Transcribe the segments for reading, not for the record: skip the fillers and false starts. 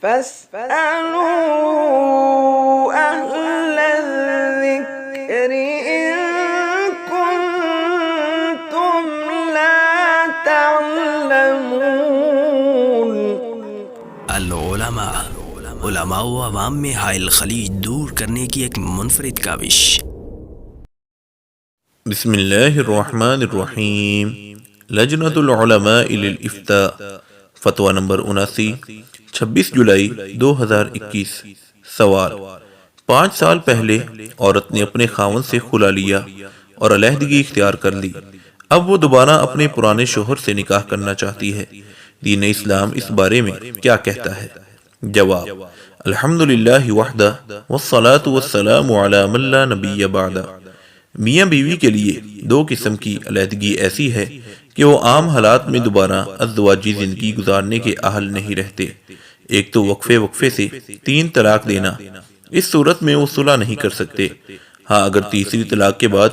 فاسألوا أهل الذكر إن كنتم لا تعلمون۔ علماء و عوام میں حائل خلیج دور کرنے کی ایک منفرد کاوش۔ بسم اللہ الرحمن الرحیم۔ لجنۃ العلماء للافتاء، فتویٰ نمبر 79، 26 جولائی 2021۔ سوال: 5 سال پہلے عورت نے اپنے خاوند سے خلا لیا اور علیحدگی اختیار کر لی، اب وہ دوبارہ اپنے پرانے شوہر سے نکاح کرنا چاہتی ہے، دین اسلام اس بارے میں کیا کہتا ہے؟ جواب: الحمدللہ وحدہ والصلاة والسلام علی من لا نبی بعدہ۔ میاں بیوی کے لیے 2 قسم کی علیحدگی ایسی ہے کہ وہ عام حالات میں دوبارہ ازدواجی زندگی گزارنے کے اہل نہیں رہتے۔ ایک تو وقفے سے 3 طلاق دینا، اس صورت میں وہ صلح نہیں کر سکتے۔ ہاں، اگر تیسری طلاق کے بعد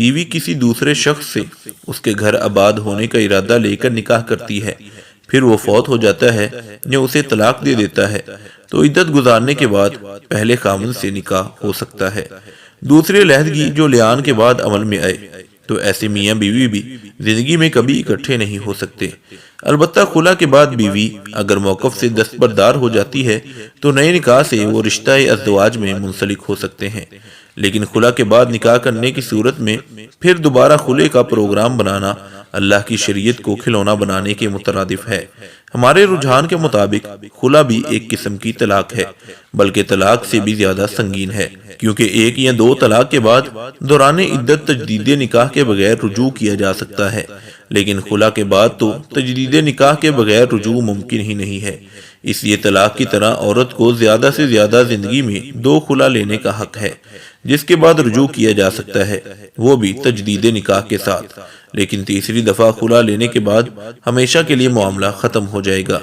بیوی کسی دوسرے شخص سے اس کے گھر آباد ہونے کا ارادہ لے کر نکاح کرتی ہے، پھر وہ فوت ہو جاتا ہے یا اسے طلاق دے دیتا ہے، تو عدت گزارنے کے بعد پہلے خاوند سے نکاح ہو سکتا ہے۔ دوسری علیحدگی جو لعان کے بعد عمل میں آئے، تو ایسے میاں بیوی بھی زندگی میں کبھی اکٹھے نہیں ہو سکتے۔ البتہ خلا کے بعد بیوی اگر موقف سے دستبردار ہو جاتی ہے تو نئے نکاح سے وہ رشتہ ازدواج میں منسلک ہو سکتے ہیں، لیکن خلا کے بعد نکاح کرنے کی صورت میں پھر دوبارہ خلے کا پروگرام بنانا اللہ کی شریعت کو کھلونا بنانے کے مترادف ہے۔ ہمارے رجحان کے مطابق خلا بھی ایک قسم کی طلاق ہے، بلکہ طلاق سے بھی زیادہ سنگین ہے، کیونکہ 1 یا 2 طلاق کے بعد دوران عدت تجدید نکاح کے بغیر رجوع کیا جا سکتا ہے، لیکن خلا کے بعد تو تجدید نکاح کے بغیر رجوع ممکن ہی نہیں ہے۔ اس لیے طلاق کی طرح عورت کو زیادہ سے زیادہ زندگی میں 2 خلا لینے کا حق ہے، جس کے بعد رجوع کیا جا سکتا ہے، وہ بھی تجدید نکاح کے ساتھ۔ لیکن تیسری دفعہ خلا لینے کے بعد ہمیشہ کے لیے معاملہ ختم ہو جائے گا۔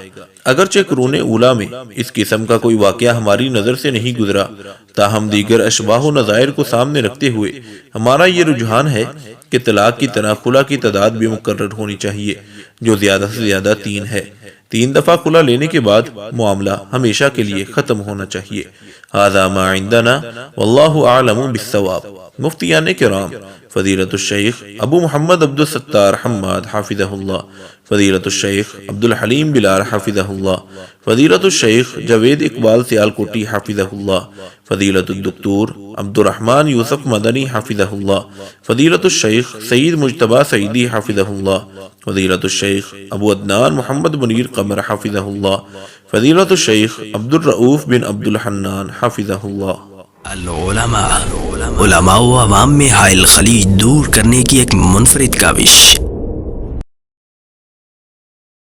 اگرچہ قرون اولیٰ میں اس قسم کا کوئی واقعہ ہماری نظر سے نہیں گزرا، تاہم دیگر اشباہ و نظائر کو سامنے رکھتے ہوئے ہمارا یہ رجحان ہے کہ طلاق کی طرح خلا کی تعداد بھی مقرر ہونی چاہیے، جو زیادہ سے زیادہ 3 ہے۔ 3 دفعہ خلا لینے کے بعد معاملہ ہمیشہ کے لیے ختم ہونا چاہیے۔ ھذا ما عندنا واللہ اعلم بالصواب۔ مفتیان کرام فضیلت الشیخ ابو محمد عبدالستار حماد حافظہ اللہ، فضیلت الشیخ عبدالحلیم بلال حافظہ اللہ، فضیلت الشیخ جاوید اقبال سیالکوٹی حافظہ اللہ، فضیلت الدکتور عبدالرحمن یوسف مدنی حافظہ اللہ، فضیلت الشیخ سید مجتبی سعیدی حافظہ اللہ، فضیلت الشیخ ابو عدنان محمد منیر قمر حافظہ اللہ، فضیلت الشیخ عبدالرؤوف بن عبدالحنان حافظہ اللہ۔ علماء و عوام میں حائل خلیج دور کرنے کی ایک منفرد کاوش۔